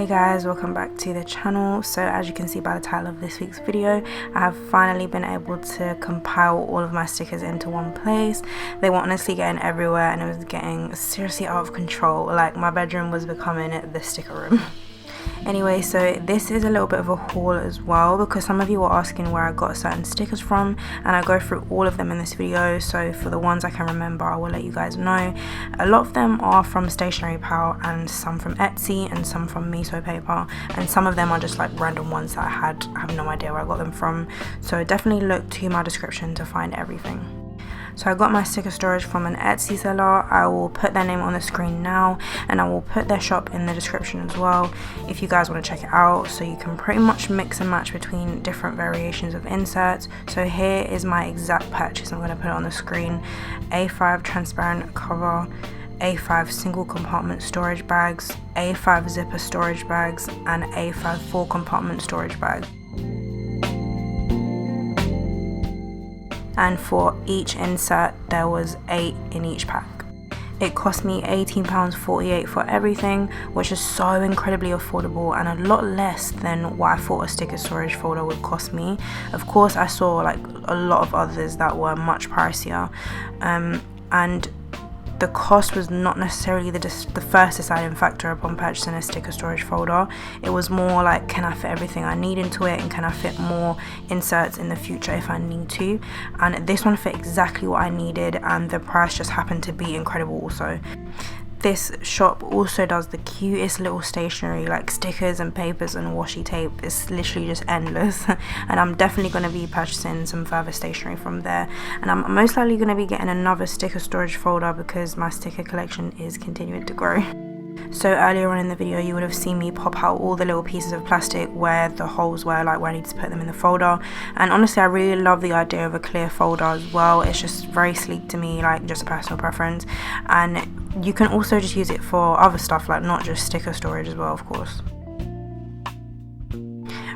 Hey guys, welcome back to the channel. So as you can see by the title of this week's video, I have finally been able to compile all of my stickers into one place. They were honestly getting everywhere and it was getting seriously out of control. Like my bedroom was becoming the sticker room. Anyway, so this is a little bit of a haul as well because some of you were asking where I got certain stickers from, and I go through all of them in this video. So for the ones I can remember, I will let you guys know. A lot of them are from Stationery Pal and some from Etsy and some from Miso Paper, and some of them are just like random ones that I have no idea where I got them from. So definitely look to my description to find everything. So I got my sticker storage from an Etsy seller. I will put their name on the screen now, and I will put their shop in the description as well if you guys want to check it out. So you can pretty much mix and match between different variations of inserts. So here is my exact purchase. I'm going to put it on the screen. A5 transparent cover, A5 single compartment storage bags, A5 zipper storage bags, and A5 full compartment storage bag. And for each insert there was 8 in each pack. It cost me £18.48 for everything, which is so incredibly affordable and a lot less than what I thought a sticker storage folder would cost me. Of course I saw like a lot of others that were much pricier, and the cost was not necessarily the first deciding factor upon purchasing a sticker storage folder. It was more like, can I fit everything I need into it, and can I fit more inserts in the future if I need to. And this one fit exactly what I needed, and the price just happened to be incredible also. This shop also does the cutest little stationery, like stickers and papers and washi tape. It's literally just endless. And I'm definitely going to be purchasing some further stationery from there, and I'm most likely going to be getting another sticker storage folder because my sticker collection is continuing to grow. So earlier on in the video you would have seen me pop out all the little pieces of plastic where the holes were, like where I need to put them in the folder. And honestly I really love the idea of a clear folder as well. It's just very sleek to me, like just a personal preference. And you can also just use it for other stuff, like not just sticker storage as well, of course.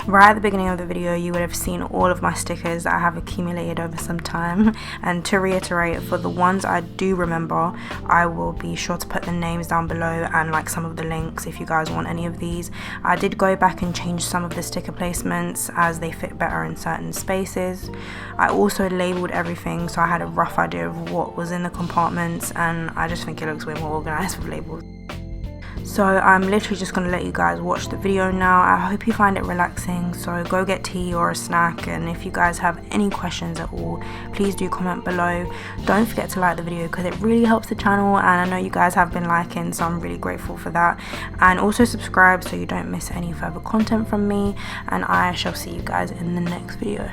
Right at the beginning of the video you would have seen all of my stickers that I have accumulated over some time, and to reiterate, for the ones I do remember I will be sure to put the names down below and like some of the links if you guys want any of these. I did go back and change some of the sticker placements as they fit better in certain spaces. I also labelled everything so I had a rough idea of what was in the compartments, and I just think it looks way more organised with labels. So I'm literally just going to let you guys watch the video now. I hope you find it relaxing, so go get tea or a snack, and if you guys have any questions at all, please do comment below. Don't forget to like the video because it really helps the channel, and I know you guys have been liking, so I'm really grateful for that. And also subscribe so you don't miss any further content from me, and I shall see you guys in the next video.